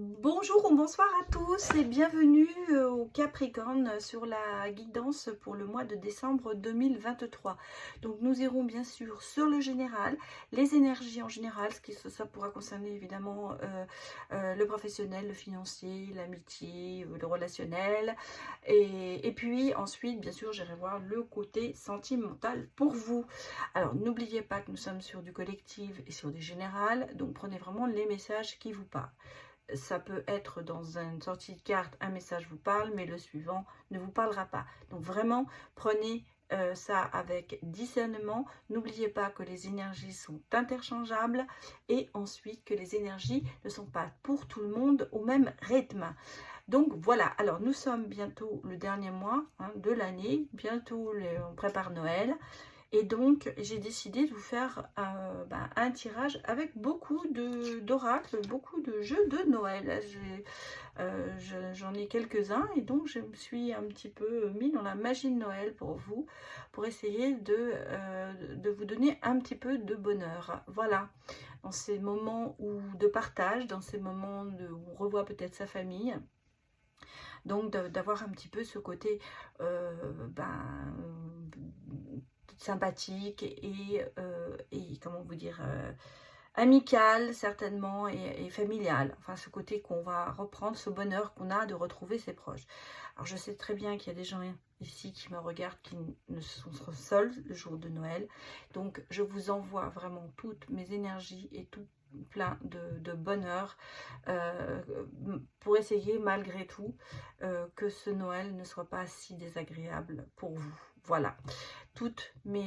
Bonjour ou bonsoir à tous et bienvenue au Capricorne sur la guidance pour le mois de décembre 2023. Donc nous irons bien sûr sur le général, les énergies en général, ça pourra concerner évidemment le professionnel, le financier, l'amitié, le relationnel. Et puis ensuite, bien sûr, j'irai voir le côté sentimental pour vous. Alors n'oubliez pas que nous sommes sur du collectif et sur du général, donc prenez vraiment les messages qui vous parlent. Ça peut être dans une sortie de carte, un message vous parle, mais le suivant ne vous parlera pas. Donc vraiment, prenez ça avec discernement. N'oubliez pas que les énergies sont interchangeables et ensuite que les énergies ne sont pas pour tout le monde au même rythme. Donc voilà, alors nous sommes bientôt le dernier mois de l'année, bientôt on prépare Noël. Et donc, j'ai décidé de vous faire un tirage avec beaucoup d'oracles, beaucoup de jeux de Noël. J'en ai quelques-uns et donc je me suis un petit peu mis dans la magie de Noël pour vous, pour essayer de vous donner un petit peu de bonheur. Voilà, dans ces moments de partage, dans ces moments où on revoit peut-être sa famille. Donc, d'avoir un petit peu ce côté sympathique et comment vous dire, amical certainement et familial. Enfin, ce côté qu'on va reprendre, ce bonheur qu'on a de retrouver ses proches. Alors, je sais très bien qu'il y a des gens ici qui me regardent qui ne sont seuls le jour de Noël. Donc, je vous envoie vraiment toutes mes énergies et tout plein de bonheur pour essayer malgré tout que ce Noël ne soit pas si désagréable pour vous. Voilà, toute mon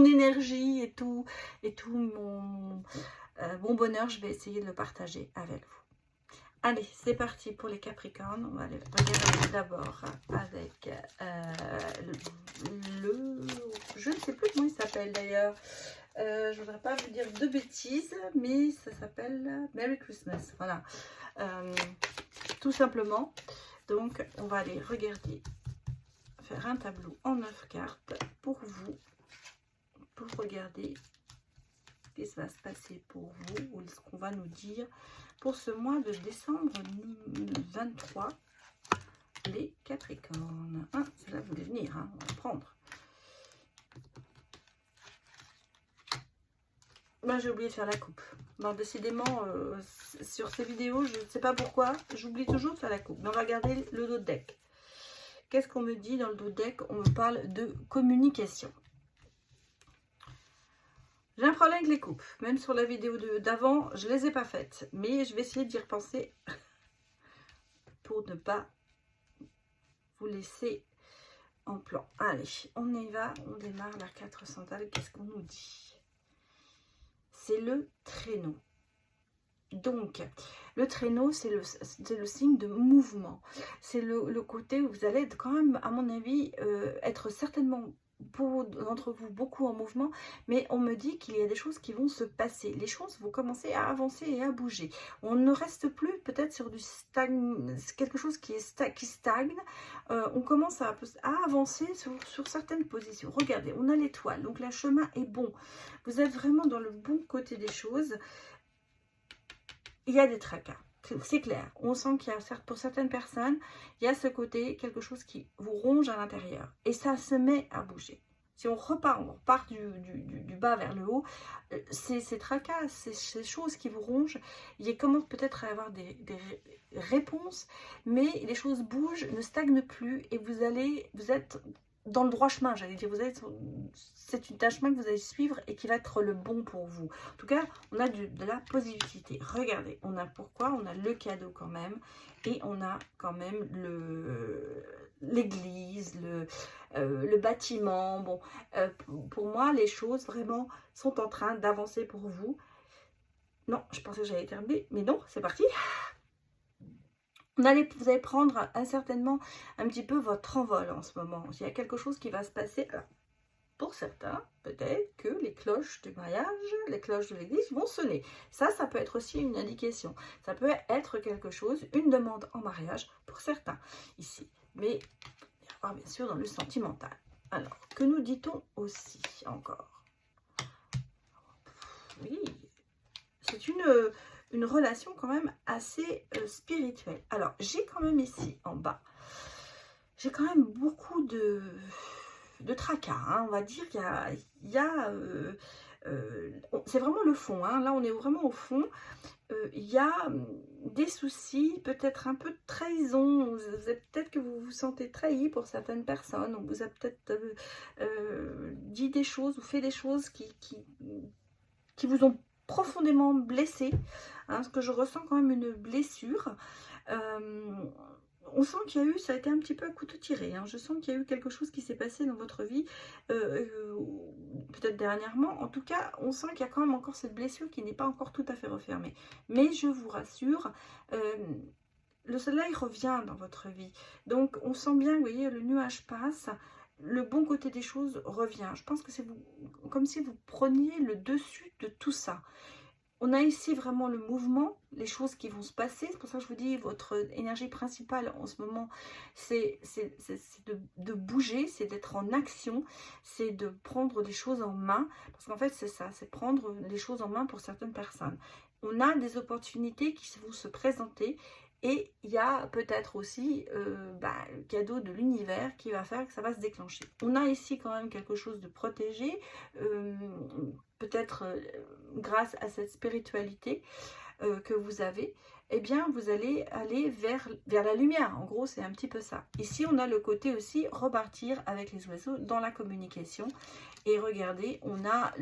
énergie et tout mon bonheur, je vais essayer de le partager avec vous. Allez, c'est parti pour les Capricornes. On va aller regarder d'abord avec je ne sais plus comment il s'appelle d'ailleurs. Je ne voudrais pas vous dire de bêtises, mais ça s'appelle Merry Christmas. Voilà, tout simplement. Donc, on va aller regarder, faire un tableau en 9 cartes pour vous, pour regarder ce qui va se passer pour vous, ou ce qu'on va nous dire pour ce mois de décembre 23, les Capricornes. Ah, celle-là voulait venir, hein, on va prendre. J'ai oublié de faire la coupe. Bon, décidément, sur ces vidéos, je ne sais pas pourquoi, j'oublie toujours de faire la coupe. Mais on va regarder le dos de deck. Qu'est-ce qu'on me dit dans le dos de deck? On me parle de communication. J'ai un problème avec les coupes. Même sur la vidéo d'avant, je ne les ai pas faites. Mais je vais essayer d'y repenser pour ne pas vous laisser en plan. Allez, on y va. On démarre la 4 centrale. Qu'est-ce qu'on nous dit? C'est le traîneau. Donc, le traîneau, c'est le signe de mouvement. C'est le côté où vous allez être quand même, à mon avis, être certainement, pour d'entre vous, beaucoup en mouvement. Mais on me dit qu'il y a des choses qui vont se passer. Les choses vont commencer à avancer et à bouger. On ne reste plus peut-être sur du quelque chose qui stagne. On commence à avancer sur certaines positions. Regardez, on a l'étoile. Donc, le chemin est bon. Vous êtes vraiment dans le bon côté des choses. Il y a des tracas, c'est clair. On sent qu'il y a, pour certaines personnes, il y a ce côté, quelque chose qui vous ronge à l'intérieur. Et ça se met à bouger. Si on repart du bas vers le haut, ces tracas, ces choses qui vous rongent, il commence peut-être à y avoir des réponses, mais les choses bougent, ne stagnent plus et vous êtes dans le droit chemin, j'allais dire. C'est un chemin que vous allez suivre et qui va être le bon pour vous. En tout cas, on a de la positivité. Regardez, on a pourquoi? On a le cadeau quand même. Et on a quand même l'église, le bâtiment. Bon, pour moi, les choses vraiment sont en train d'avancer pour vous. Non, je pensais que j'allais terminer, mais non, c'est parti. Vous allez prendre certainement un petit peu votre envol en ce moment. Il y a quelque chose qui va se passer. Alors, pour certains, peut-être que les cloches du mariage, les cloches de l'église vont sonner. Ça peut être aussi une indication. Ça peut être quelque chose, une demande en mariage pour certains ici. Mais il y a bien sûr dans le sentimental. Alors, que nous dit-on aussi encore? Oui, c'est une relation quand même assez spirituelle. Alors, j'ai quand même ici, en bas, j'ai quand même beaucoup de tracas, hein, on va dire. C'est vraiment le fond, hein. Là on est vraiment au fond. Il y a des soucis, peut-être un peu de trahison. Peut-être que vous vous sentez trahi pour certaines personnes. On vous a peut-être dit des choses ou fait des choses qui vous ont profondément blessé, hein, parce que je ressens quand même une blessure. On sent qu'il y a eu, ça a été un petit peu à couteau tiré, hein. Je sens qu'il y a eu quelque chose qui s'est passé dans votre vie, peut-être dernièrement. En tout cas, on sent qu'il y a quand même encore cette blessure qui n'est pas encore tout à fait refermée. Mais je vous rassure, le soleil revient dans votre vie. Donc, on sent bien, vous voyez, le nuage passe, le bon côté des choses revient. Je pense que c'est comme si vous preniez le dessus de tout ça. On a ici vraiment le mouvement, les choses qui vont se passer. C'est pour ça que je vous dis, votre énergie principale en ce moment, c'est de bouger, c'est d'être en action, c'est de prendre les choses en main. Parce qu'en fait, c'est ça, c'est prendre les choses en main pour certaines personnes. On a des opportunités qui vont se présenter. Et il y a peut-être aussi le cadeau de l'univers qui va faire que ça va se déclencher. On a ici quand même quelque chose de protégé, peut-être grâce à cette spiritualité que vous avez, eh bien vous allez aller vers la lumière. En gros, c'est un petit peu ça. Ici, on a le côté aussi repartir avec les oiseaux dans la communication. Et regardez, on a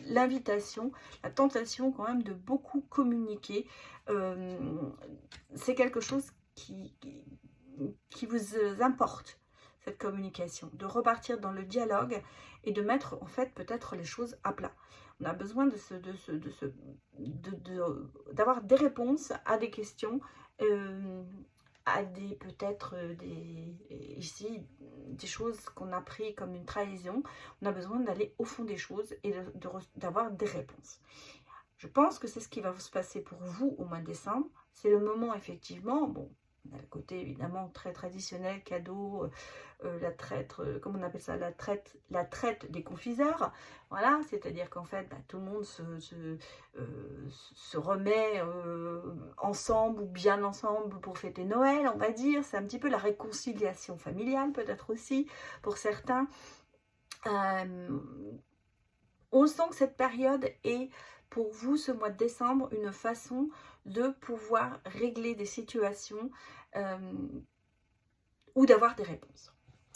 l'invitation, la tentation quand même de beaucoup communiquer. C'est quelque chose qui vous importe, cette communication, de repartir dans le dialogue et de mettre en fait peut-être les choses à plat. On a besoin d'avoir des réponses à des questions, à ici des choses qu'on a pris comme une trahison. On a besoin d'aller au fond des choses et d'avoir des réponses. Je pense que c'est ce qui va se passer pour vous au mois de décembre. C'est le moment effectivement, bon, on a le côté évidemment très traditionnel, cadeau, la traite, comment on appelle ça, la traite des confiseurs. Voilà, c'est-à-dire qu'en fait, tout le monde se remet ensemble ou bien ensemble pour fêter Noël, on va dire. C'est un petit peu la réconciliation familiale, peut-être aussi, pour certains. On sent que cette période est, pour vous, ce mois de décembre, une façon de pouvoir régler des situations ou d'avoir des réponses.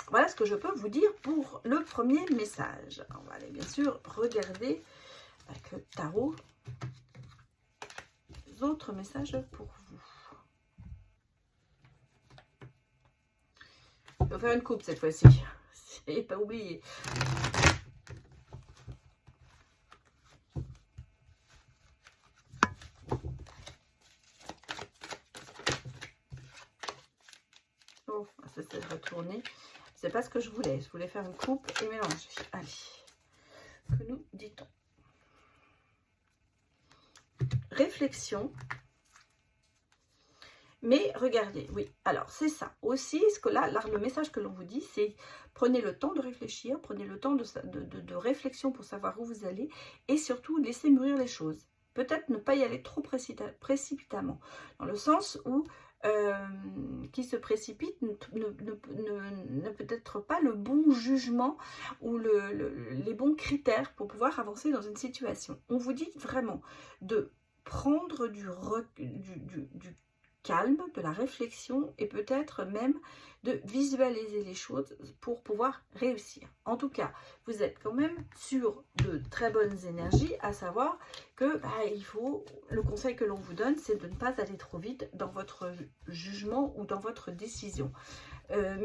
Voilà ce que je peux vous dire pour le premier message. On va aller bien sûr regarder avec le tarot les autres messages pour vous. Je vais faire une coupe cette fois-ci. C'est pas oublié. Oh, ça s'est retourné. C'est pas ce que je voulais. Je voulais faire une coupe et mélanger. Allez. Que nous dit-on? Réflexion. Mais regardez, oui, alors c'est ça aussi, ce que là, le message que l'on vous dit, c'est prenez le temps de réfléchir, prenez le temps de réflexion pour savoir où vous allez, et surtout laissez mûrir les choses. Peut-être ne pas y aller trop précipitamment, dans le sens où qui se précipite ne peut-être pas le bon jugement ou les bons critères pour pouvoir avancer dans une situation. On vous dit vraiment de prendre du calme, de la réflexion et peut-être même de visualiser les choses pour pouvoir réussir. En tout cas, vous êtes quand même sur de très bonnes énergies, à savoir que le conseil que l'on vous donne, c'est de ne pas aller trop vite dans votre jugement ou dans votre décision.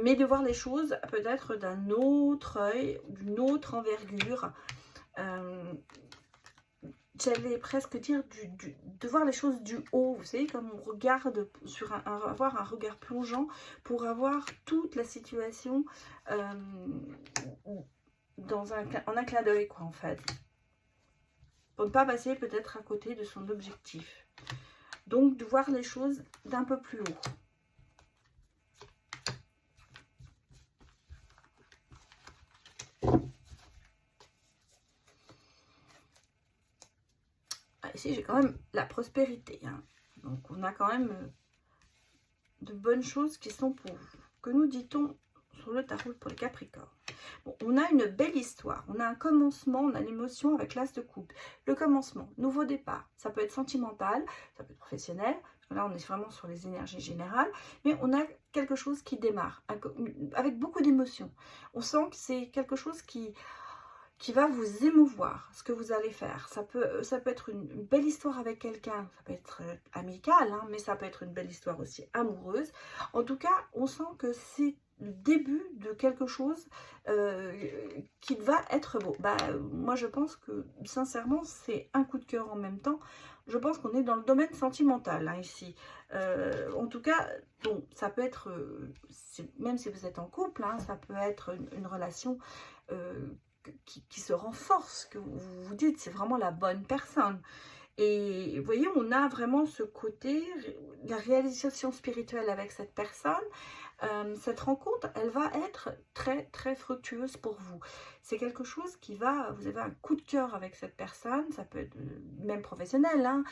Mais de voir les choses peut-être d'un autre œil, d'une autre envergure. J'allais presque dire de voir les choses du haut, vous savez, comme on regarde avoir un regard plongeant pour avoir toute la situation en un clin d'œil, quoi, en fait. Pour ne pas passer peut-être à côté de son objectif. Donc, de voir les choses d'un peu plus haut. ici, j'ai quand même la prospérité. Hein. Donc, on a quand même de bonnes choses qui sont pour vous. Que nous dit-on sur le tarot pour les Capricornes? Bon, on a une belle histoire, on a un commencement, on a l'émotion avec l'as de coupe. Le commencement, nouveau départ, ça peut être sentimental, ça peut être professionnel, parce que là on est vraiment sur les énergies générales, mais on a quelque chose qui démarre, avec beaucoup d'émotions. On sent que c'est quelque chose qui va vous émouvoir, ce que vous allez faire. Ça peut être une belle histoire avec quelqu'un, ça peut être amical, hein, mais ça peut être une belle histoire aussi amoureuse. En tout cas, on sent que c'est le début de quelque chose qui va être beau. Moi, je pense que, sincèrement, c'est un coup de cœur en même temps. Je pense qu'on est dans le domaine sentimental, hein, ici. En tout cas, bon, ça peut être, même si vous êtes en couple, hein, ça peut être une relation qui se renforce, que vous vous dites c'est vraiment la bonne personne. Et vous voyez, on a vraiment ce côté, la réalisation spirituelle avec cette personne. Cette rencontre, elle va être très très fructueuse pour vous. C'est quelque chose qui va, vous avez un coup de cœur avec cette personne, ça peut être même professionnel, hein.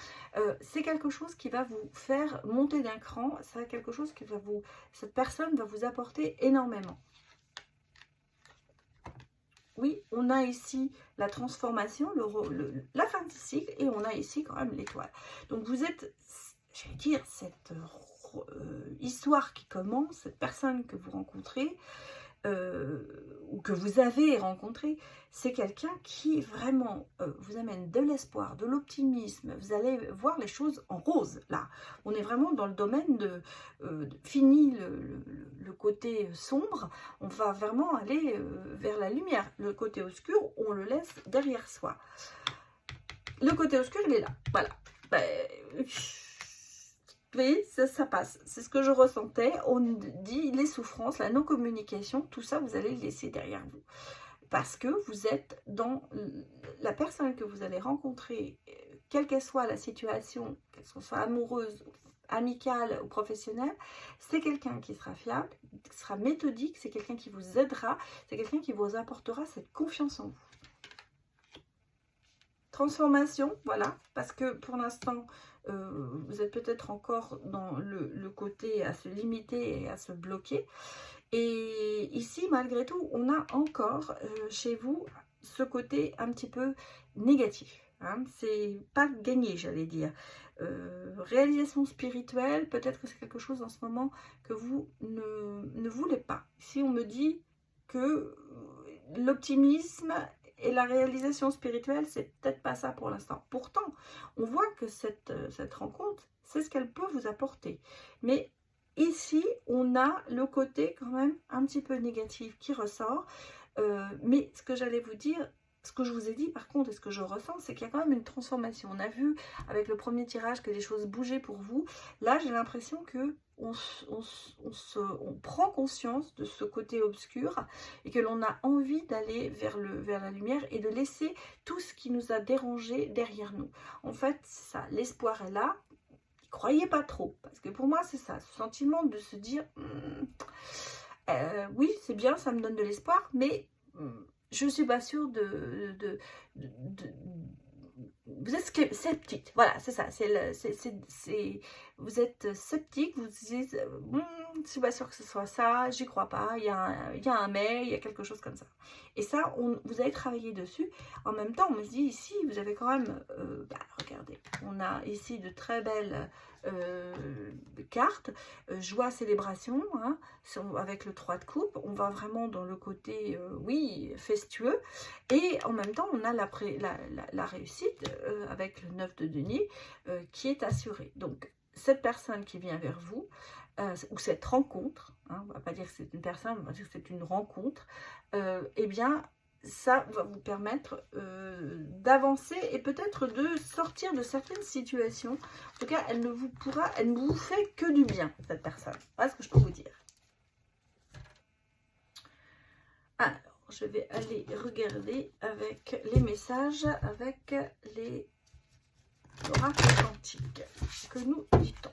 C'est quelque chose qui va vous faire monter d'un cran, c'est quelque chose qui va cette personne va vous apporter énormément. Oui, on a ici la transformation, la fin du cycle, et on a ici quand même l'étoile. Donc vous êtes, je vais dire, cette histoire qui commence, cette personne que vous rencontrez, ou que vous avez rencontré, c'est quelqu'un qui vraiment vous amène de l'espoir, de l'optimisme. Vous allez voir les choses en rose, là. On est vraiment dans le domaine de fini le côté sombre, on va vraiment aller vers la lumière. Le côté obscur, on le laisse derrière soi. Le côté obscur, il est là, voilà. Vous voyez, ça passe. C'est ce que je ressentais. On dit les souffrances, la non-communication, tout ça, vous allez le laisser derrière vous. Parce que vous êtes dans la personne que vous allez rencontrer, quelle qu'elle soit la situation, qu'elle soit amoureuse, amicale ou professionnelle, c'est quelqu'un qui sera fiable, qui sera méthodique, c'est quelqu'un qui vous aidera, c'est quelqu'un qui vous apportera cette confiance en vous. Transformation, voilà, parce que pour l'instant, vous êtes peut-être encore dans le côté à se limiter et à se bloquer. Et ici, malgré tout, on a encore chez vous ce côté un petit peu négatif. Hein. C'est pas gagné, j'allais dire. Réalisation spirituelle, peut-être que c'est quelque chose en ce moment que vous ne voulez pas. Si on me dit que l'optimisme et la réalisation spirituelle, c'est peut-être pas ça pour l'instant. Pourtant, on voit que cette rencontre, c'est ce qu'elle peut vous apporter. Mais ici, on a le côté quand même un petit peu négatif qui ressort. Mais ce que j'allais vous dire, ce que je vous ai dit par contre, et ce que je ressens, c'est qu'il y a quand même une transformation. On a vu avec le premier tirage que les choses bougeaient pour vous. Là, j'ai l'impression que on prend conscience de ce côté obscur et que l'on a envie d'aller vers la lumière et de laisser tout ce qui nous a dérangé derrière nous. En fait, ça, l'espoir est là. Croyez pas trop, parce que pour moi c'est ça, ce sentiment de se dire oui c'est bien, ça me donne de l'espoir, mais je suis pas sûre vous êtes sceptique, voilà, c'est ça, vous êtes sceptique, vous dites je suis pas sûre que ce soit ça, j'y crois pas, il y a un mais, il y a quelque chose comme ça. Et ça, vous allez travailler dessus. En même temps, on me dit ici, vous avez quand même, regardez, on a ici de très belles cartes, joie, célébration, hein, avec le 3 de coupe, on va vraiment dans le côté, oui, festueux, et en même temps, on a la réussite avec le 9 de denier qui est assurée. Donc, cette personne qui vient vers vous, ou cette rencontre, hein, on ne va pas dire que c'est une personne, on va dire que c'est une rencontre, eh bien, ça va vous permettre d'avancer et peut-être de sortir de certaines situations. En tout cas, elle ne vous fait que du bien, cette personne. Voilà ce que je peux vous dire. Alors, je vais aller regarder avec les messages, avec les oracles quantiques. Que nous dit-on?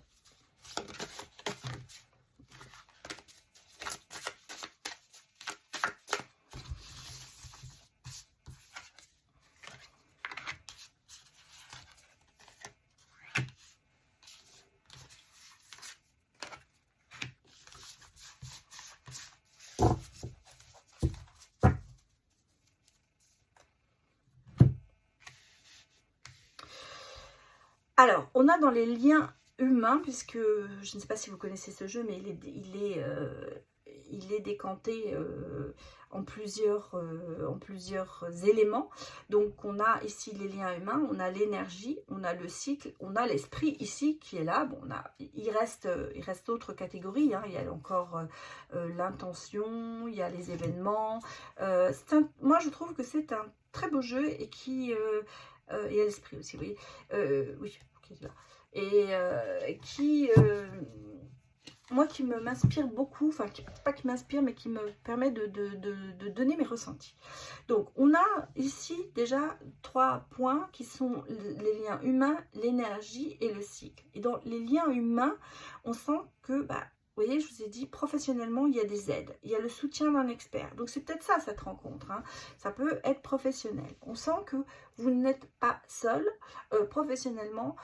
Alors, on a dans les liens humains, puisque je ne sais pas si vous connaissez ce jeu, mais il est décanté en plusieurs éléments. Donc, on a ici les liens humains, on a l'énergie, on a le cycle, on a l'esprit ici qui est là. Bon, il reste d'autres catégories, hein. Il y a encore l'intention, il y a les événements. Moi, je trouve que c'est un très beau jeu et qui... il y a l'esprit aussi, oui. Oui, ok, là. Et moi, qui m'inspire beaucoup, enfin, pas qui m'inspire, mais qui me permet de donner mes ressentis. Donc, on a ici déjà 3 points qui sont les liens humains, l'énergie et le cycle. Et dans les liens humains, on sent que, bah, vous voyez, je vous ai dit, professionnellement, il y a des aides. Il y a le soutien d'un expert. Donc, c'est peut-être ça, cette rencontre, hein. Ça peut être professionnel. On sent que vous n'êtes pas seul. Professionnellement,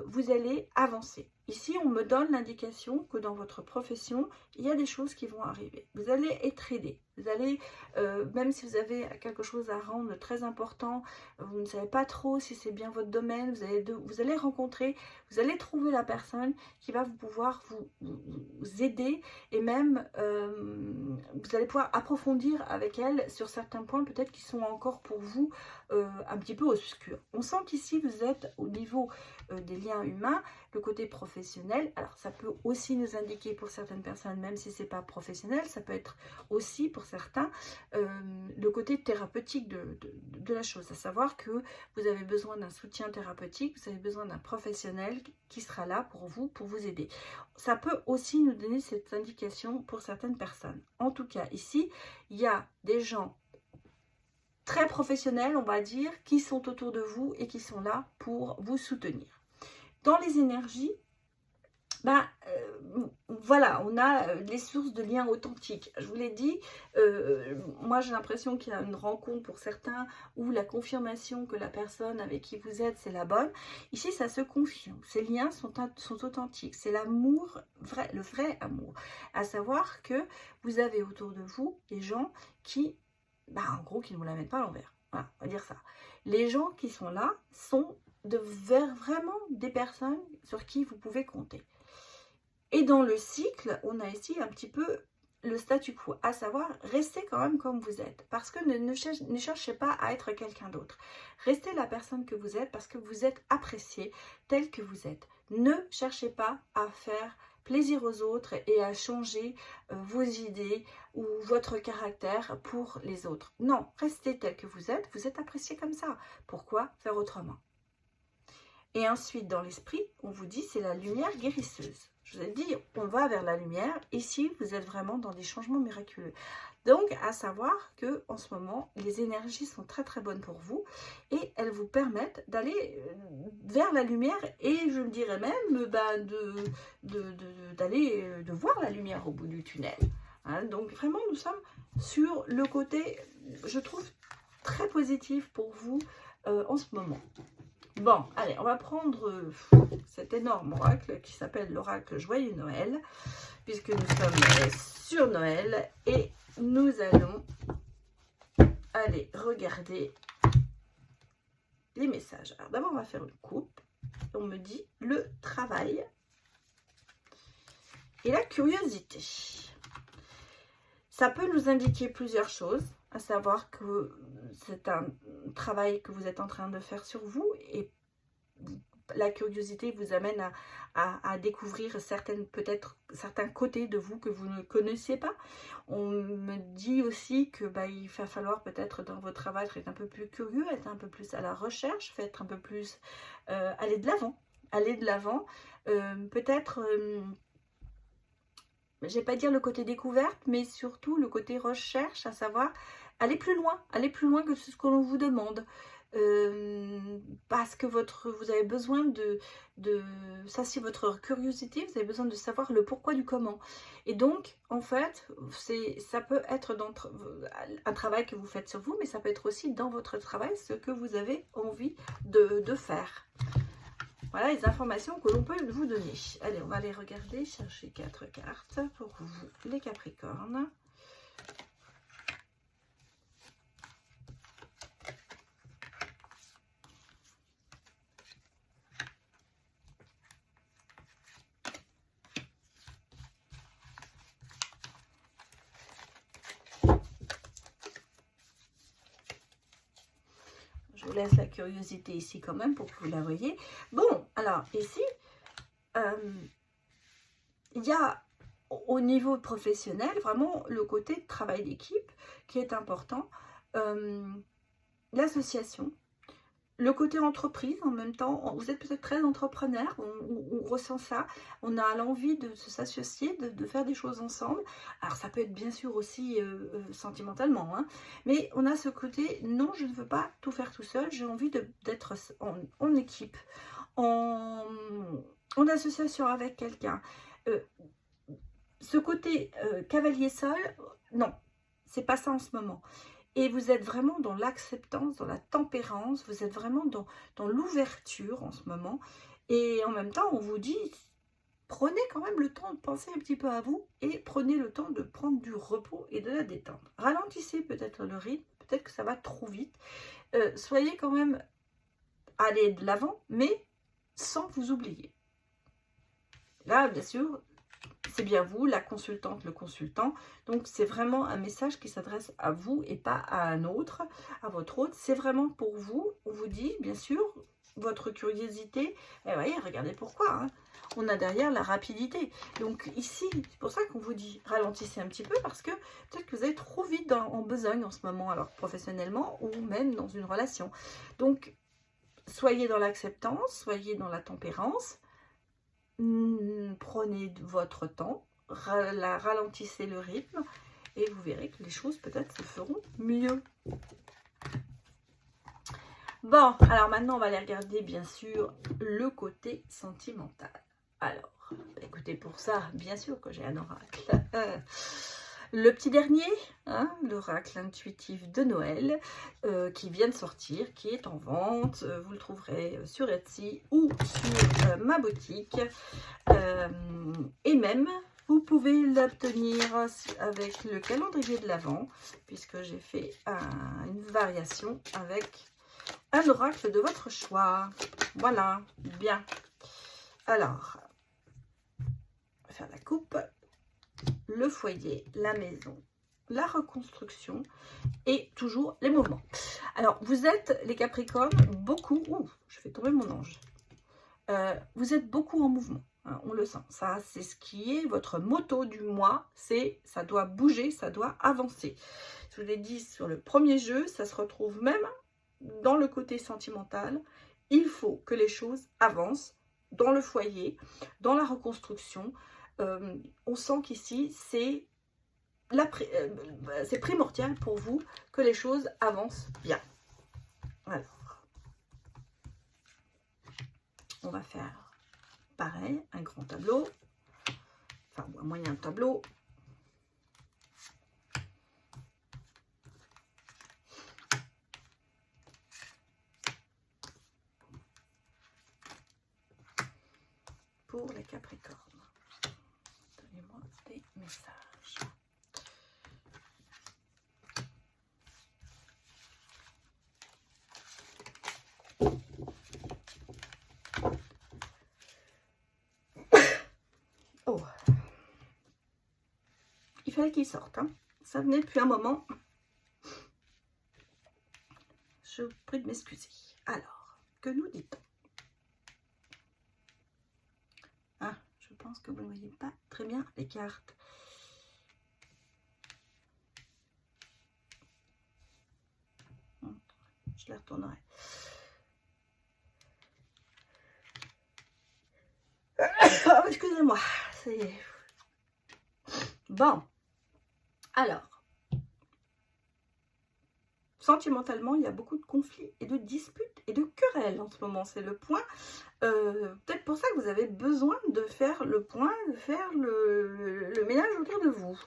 vous allez avancer. Ici, on me donne l'indication que dans votre profession, il y a des choses qui vont arriver. Vous allez être aidé. Vous allez, même si vous avez quelque chose à rendre très important, vous ne savez pas trop si c'est bien votre domaine, vous allez rencontrer, vous allez trouver la personne qui va pouvoir vous aider et même vous allez pouvoir approfondir avec elle sur certains points peut-être qui sont encore pour vous un petit peu obscurs. On sent qu'ici vous êtes au niveau des liens humains, le côté professionnel. Alors ça peut aussi nous indiquer pour certaines personnes, même si c'est pas professionnel, ça peut être aussi pour certains le côté thérapeutique de la chose, à savoir que vous avez besoin d'un soutien thérapeutique, vous avez besoin d'un professionnel qui sera là pour vous aider. Ça peut aussi nous donner cette indication pour certaines personnes. En tout cas, ici, il y a des gens très professionnels, on va dire, qui sont autour de vous et qui sont là pour vous soutenir. Dans les énergies, ben, voilà, on a les sources de liens authentiques. Je vous l'ai dit, moi j'ai l'impression qu'il y a une rencontre pour certains où la confirmation que la personne avec qui vous êtes, c'est la bonne. Ici, ça se confirme. Ces liens sont authentiques. C'est l'amour, le vrai amour. À savoir que vous avez autour de vous des gens qui, ben, en gros, qui ne vous la mettent pas à l'envers. Voilà, on va dire ça. Les gens qui sont là sont vraiment des personnes sur qui vous pouvez compter. Et dans le cycle, on a ici un petit peu le statu quo, à savoir restez quand même comme vous êtes, parce que ne cherchez pas à être quelqu'un d'autre. Restez la personne que vous êtes parce que vous êtes apprécié tel que vous êtes. Ne cherchez pas à faire plaisir aux autres et à changer vos idées ou votre caractère pour les autres. Non, restez tel que vous êtes apprécié comme ça. Pourquoi faire autrement? Et ensuite, dans l'esprit, on vous dit c'est la lumière guérisseuse. Je vous ai dit, on va vers la lumière. Ici, vous êtes vraiment dans des changements miraculeux. Donc, à savoir que en ce moment, les énergies sont très très bonnes pour vous et elles vous permettent d'aller vers la lumière et je me dirais même de voir la lumière au bout du tunnel. Hein, donc, vraiment, nous sommes sur le côté, je trouve, très positif pour vous en ce moment. Bon, allez, on va prendre cet énorme oracle qui s'appelle l'oracle Joyeux Noël, puisque nous sommes sur Noël et nous allons aller regarder les messages. Alors d'abord, on va faire une coupe. On me dit le travail et la curiosité. Ça peut nous indiquer plusieurs choses, à savoir que c'est un travail que vous êtes en train de faire sur vous et la curiosité vous amène à découvrir peut-être certains côtés de vous que vous ne connaissiez pas. On me dit aussi que il va falloir peut-être dans votre travail être un peu plus curieux, être un peu plus à la recherche, être un peu plus aller de l'avant, peut-être je ne vais pas dire le côté découverte, mais surtout le côté recherche, à savoir aller plus loin que ce que l'on vous demande. Parce que vous avez besoin ça c'est votre curiosité, vous avez besoin de savoir le pourquoi du comment. Et donc, en fait, ça peut être dans un travail que vous faites sur vous, mais ça peut être aussi dans votre travail ce que vous avez envie de faire. Voilà les informations que l'on peut vous donner. Allez, on va aller regarder, chercher 4 cartes pour vous, les Capricornes. laisse la curiosité ici quand même pour que vous la voyez. Bon, alors ici, il y a au niveau professionnel vraiment le côté travail d'équipe qui est important. L'association, le côté entreprise en même temps, vous êtes peut-être très entrepreneur, on ressent ça, on a l'envie de s'associer, de faire des choses ensemble. Alors ça peut être bien sûr aussi sentimentalement, hein, mais on a ce côté, non je ne veux pas tout faire tout seul, j'ai envie d'être en équipe, en association avec quelqu'un. Ce côté cavalier seul, non, c'est pas ça en ce moment. Et vous êtes vraiment dans l'acceptance, dans la tempérance, vous êtes vraiment dans l'ouverture en ce moment. Et en même temps, on vous dit, prenez quand même le temps de penser un petit peu à vous et prenez le temps de prendre du repos et de la détente. Ralentissez peut-être le rythme, peut-être que ça va trop vite. Soyez quand même allez de l'avant, mais sans vous oublier. Là, bien sûr, c'est bien vous, la consultante, le consultant. Donc, c'est vraiment un message qui s'adresse à vous et pas à un autre, à votre autre. C'est vraiment pour vous. On vous dit, bien sûr, votre curiosité. Et voyez, regardez pourquoi. Hein. On a derrière la rapidité. Donc, ici, c'est pour ça qu'on vous dit, ralentissez un petit peu parce que peut-être que vous êtes trop vite en besogne en ce moment, alors professionnellement ou même dans une relation. Donc, soyez dans l'acceptance, soyez dans la tempérance. Prenez votre temps, ralentissez le rythme et vous verrez que les choses peut-être se feront mieux. Bon, alors maintenant on va aller regarder bien sûr le côté sentimental. Alors, écoutez, pour ça, bien sûr que j'ai un oracle. Le petit dernier, hein, l'oracle intuitif de Noël, qui vient de sortir, qui est en vente. Vous le trouverez sur Etsy ou sur ma boutique. Et même, vous pouvez l'obtenir avec le calendrier de l'Avent, puisque j'ai fait une variation avec un oracle de votre choix. Voilà, bien. Alors, on va faire la coupe. Le foyer, la maison, la reconstruction et toujours les mouvements. Alors, vous êtes, les Capricornes, beaucoup... Ouh, je fais tomber mon ange. Vous êtes beaucoup en mouvement, hein, on le sent. Ça, c'est ce qui est votre motto du mois, c'est ça doit bouger, ça doit avancer. Je vous l'ai dit sur le premier jeu, ça se retrouve même dans le côté sentimental. Il faut que les choses avancent dans le foyer, dans la reconstruction. On sent qu'ici, c'est primordial pour vous que les choses avancent bien. Alors, on va faire pareil, un grand tableau, enfin un moyen tableau. Pour les Capricornes. Donnez-moi des messages. Oh. Il fallait qu'il sorte. Hein. Ça venait depuis un moment. Je vous prie de m'excuser. Alors, que nous dit-on? Ah, je pense que vous ne voyez pas très bien les cartes. Je les retournerai. Oh, excusez-moi. Bon. Alors. Sentimentalement, il y a beaucoup de conflits et de disputes et de querelles en ce moment. C'est le point. Peut-être pour ça que vous avez besoin de faire le point, de faire le ménage autour de vous.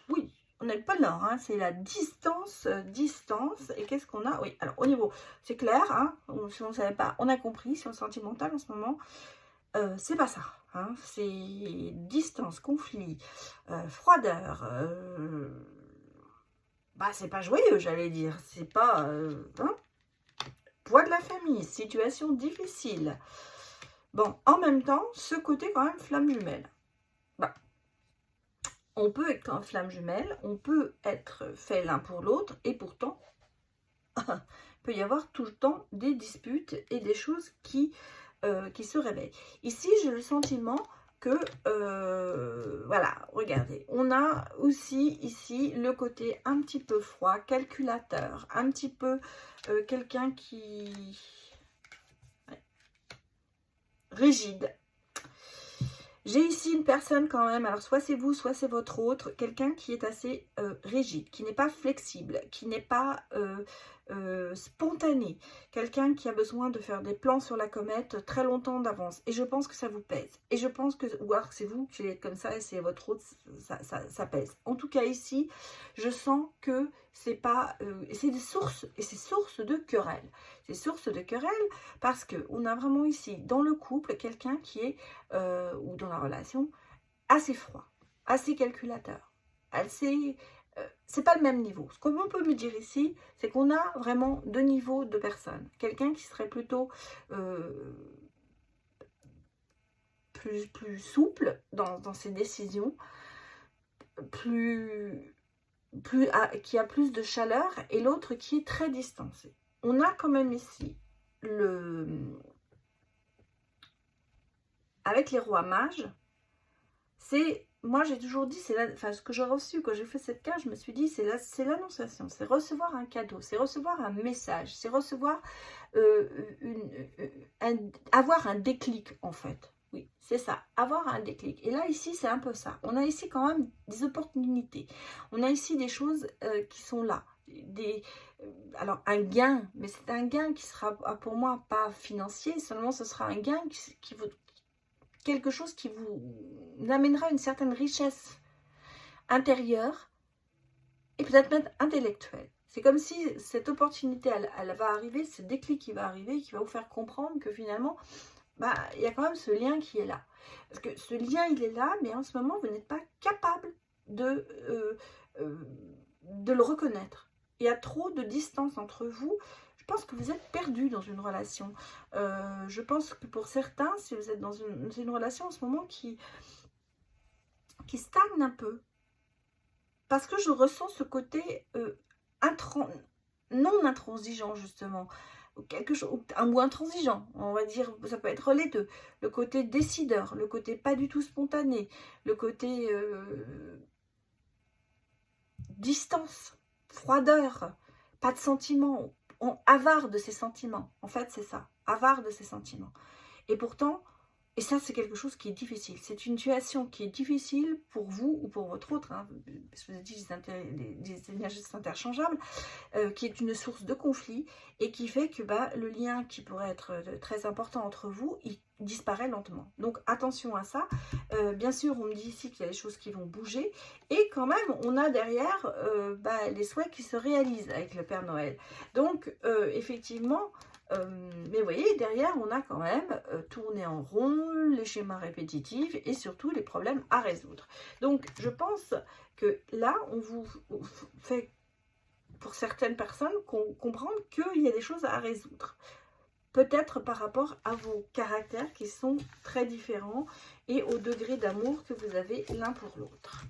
Oui, on n'est pas là. Hein, c'est la distance. Et qu'est-ce qu'on a? Oui, alors au niveau, c'est clair. Hein, si on ne savait pas, on a compris. Sur le sentimental en ce moment, c'est pas ça. Hein, c'est distance, conflit, froideur. C'est pas joyeux, j'allais dire. C'est pas... hein, poids de la famille, situation difficile. Bon, en même temps, ce côté quand même flamme jumelle. On peut être en flamme jumelle, on peut être fait l'un pour l'autre, et pourtant, il peut y avoir tout le temps des disputes et des choses qui se réveillent. Ici, j'ai le sentiment que, voilà, regardez, on a aussi ici le côté un petit peu froid, calculateur, un petit peu quelqu'un qui... ouais, rigide. J'ai ici une personne quand même, alors soit c'est vous, soit c'est votre autre, quelqu'un qui est assez rigide, qui n'est pas flexible, qui n'est pas spontané, quelqu'un qui a besoin de faire des plans sur la comète très longtemps d'avance. Et je pense que ça vous pèse. Et je pense que, ou alors c'est vous qui êtes comme ça et c'est votre autre, ça pèse. En tout cas ici, je sens que c'est pas, c'est des sources, et c'est source de querelles. C'est source de querelles parce qu'on a vraiment ici, dans le couple, quelqu'un qui est ou dans la relation, assez froid, assez calculateur, assez... c'est pas le même niveau. Ce qu'on peut me dire ici, c'est qu'on a vraiment deux niveaux de personnes. Quelqu'un qui serait plutôt plus souple dans ses décisions, qui a plus de chaleur, et l'autre qui est très distancé. On a quand même ici avec les rois mages, c'est, moi j'ai toujours dit, ce que j'ai reçu quand j'ai fait cette carte, je me suis dit, c'est l'annonciation, c'est recevoir un cadeau, c'est recevoir un message, c'est recevoir, avoir un déclic en fait. Oui, c'est ça, avoir un déclic. Et là, ici, c'est un peu ça. On a ici quand même des opportunités. On a ici des choses qui sont là. Alors, un gain, mais c'est un gain qui sera pour moi pas financier, seulement ce sera un gain qui vous, quelque chose qui vous amènera une certaine richesse intérieure et peut-être même intellectuelle. C'est comme si cette opportunité, elle va arriver, ce déclic qui va arriver, qui va vous faire comprendre que finalement, bah, il y a quand même ce lien qui est là. Parce que ce lien, il est là, mais en ce moment, vous n'êtes pas capable de le reconnaître. Il y a trop de distance entre vous. Je pense que vous êtes perdu dans une relation. Je pense que pour certains, si vous êtes dans une relation en ce moment qui stagne un peu, parce que je ressens ce côté non intransigeant, justement, quelque chose, ou intransigeant, on va dire, ça peut être les deux, le côté décideur, le côté pas du tout spontané, le côté distance, froideur, pas de sentiments, avare de ses sentiments, en fait c'est ça, avare de ses sentiments. Et pourtant, et ça, c'est quelque chose qui est difficile. C'est une situation qui est difficile pour vous ou pour votre autre, hein, parce que vous avez dit des énergies interchangeables, qui est une source de conflit et qui fait que le lien qui pourrait être très important entre vous, il disparaît lentement. Donc attention à ça. Bien sûr, on me dit ici qu'il y a des choses qui vont bouger et quand même, on a derrière les souhaits qui se réalisent avec le Père Noël. Donc effectivement, mais vous voyez, derrière, on a quand même tourné en rond, les schémas répétitifs et surtout les problèmes à résoudre. Donc, je pense que là, on vous fait, pour certaines personnes, comprendre qu'il y a des choses à résoudre. Peut-être par rapport à vos caractères qui sont très différents et au degré d'amour que vous avez l'un pour l'autre.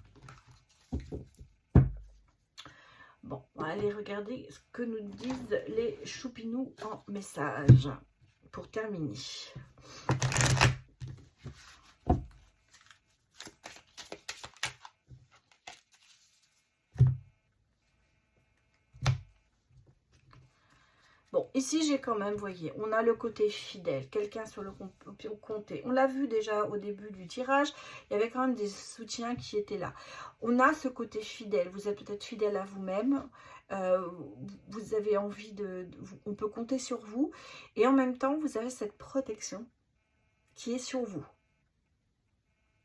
Bon, on va aller regarder ce que nous disent les choupinous en message pour terminer. Bon, ici, j'ai quand même, vous voyez, on a le côté fidèle, quelqu'un sur le côté. On l'a vu déjà au début du tirage, il y avait quand même des soutiens qui étaient là. On a ce côté fidèle, vous êtes peut-être fidèle à vous-même, vous avez envie on peut compter sur vous, et en même temps, vous avez cette protection qui est sur vous.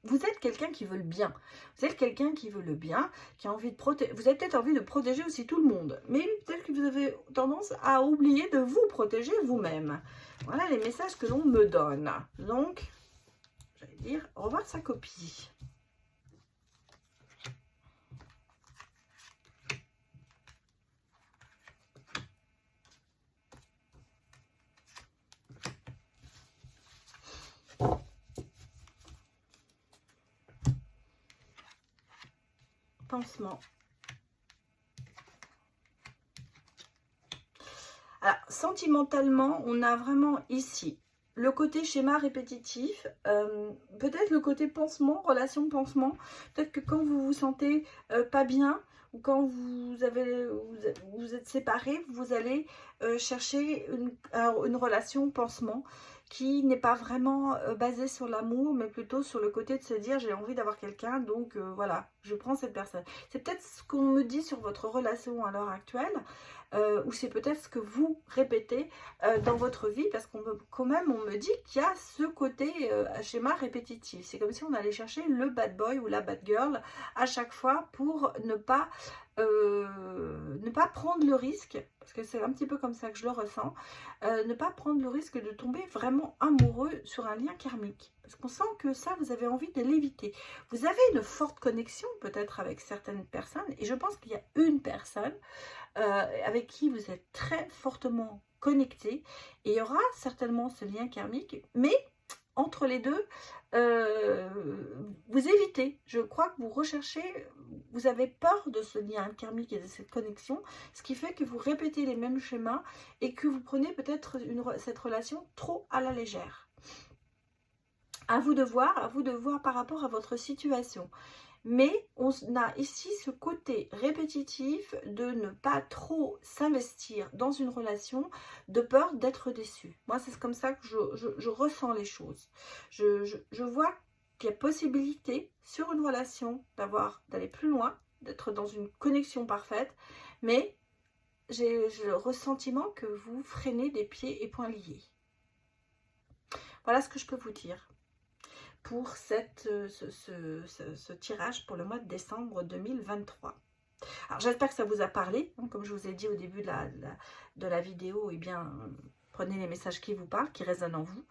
Vous êtes quelqu'un qui veut le bien. Vous êtes quelqu'un qui veut le bien, qui a envie de protéger. Vous avez peut-être envie de protéger aussi tout le monde. Mais peut-être que vous avez tendance à oublier de vous protéger vous-même. Voilà les messages que l'on me donne. Donc, j'allais dire, revoir sa copie. Pansement. Alors, sentimentalement, on a vraiment ici le côté schéma répétitif, peut-être le côté pansement, relation pansement. Peut-être que quand vous vous sentez pas bien ou quand vous êtes séparés, vous allez chercher une relation pansement qui n'est pas vraiment basée sur l'amour, mais plutôt sur le côté de se dire j'ai envie d'avoir quelqu'un, donc voilà, je prends cette personne. C'est peut-être ce qu'on me dit sur votre relation à l'heure actuelle. Ou c'est peut-être ce que vous répétez dans votre vie, parce qu'on quand même on me dit qu'il y a ce côté schéma répétitif. C'est comme si on allait chercher le bad boy ou la bad girl à chaque fois pour ne pas prendre le risque, parce que c'est un petit peu comme ça que je le ressens, ne pas prendre le risque de tomber vraiment amoureux sur un lien karmique. Parce qu'on sent que ça, vous avez envie de l'éviter. Vous avez une forte connexion peut-être avec certaines personnes, et je pense qu'il y a une personne avec qui vous êtes très fortement connecté, et il y aura certainement ce lien karmique, mais entre les deux, vous évitez, je crois que vous recherchez, vous avez peur de ce lien karmique et de cette connexion, ce qui fait que vous répétez les mêmes schémas et que vous prenez peut-être cette relation trop à la légère. À vous de voir par rapport à votre situation. Mais on a ici ce côté répétitif de ne pas trop s'investir dans une relation de peur d'être déçu. Moi, c'est comme ça que je ressens les choses. Je vois qu'il y a possibilité sur une relation d'aller plus loin, d'être dans une connexion parfaite, mais j'ai le ressentiment que vous freinez des pieds et poings liés. Voilà ce que je peux vous dire pour ce tirage pour le mois de décembre 2023. Alors j'espère que ça vous a parlé, hein, comme je vous ai dit au début de la vidéo, eh bien prenez les messages qui vous parlent, qui résonnent en vous,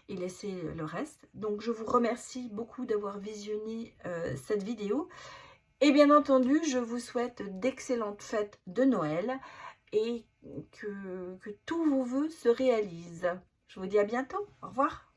et laissez le reste. Donc je vous remercie beaucoup d'avoir visionné cette vidéo, et bien entendu je vous souhaite d'excellentes fêtes de Noël, et que tous vos vœux se réalisent. Je vous dis à bientôt, au revoir.